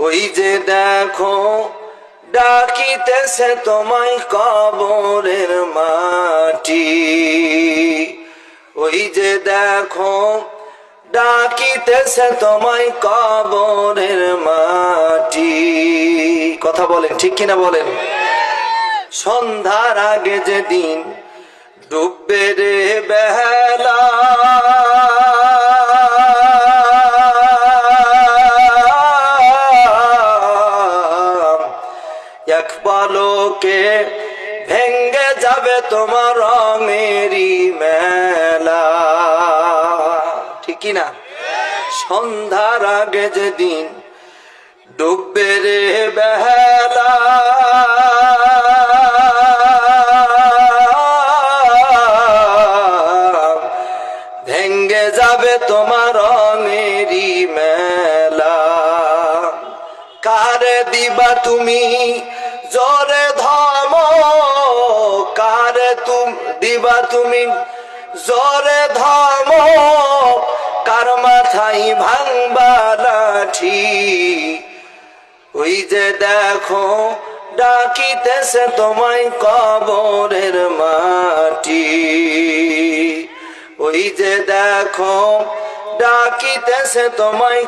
ওই যে দেখো ডাকিতেছে তোমায় কবরের মাটি, ওই যে দেখো ডাকিতেছে তোমায় কবরের মাটি। কথা বলেন ঠিক কিনা বলেন? সন্ধ্যার আগে যেদিন ডুববে রে বেলা, এক পলকে ভেঙ্গে যাবে তোমার রঙেরই মেলা। ঠিক কিনা? সন্ধ্যার আগে যেদিন ডুববে রে বেলা, ভেঙ্গে যাবে তোমার রঙেরই মেলা। কারে দিবা তুমি জোরে ধমক, কারে দিবা তুমি জোরে ধমক, কার মাথায় ভাঙবা লাঠি। ওই যে দেখো ডাকিতেছে তোমায় কবরের মাটি, ওই যে দেখো ডাকিতেছে তোমায়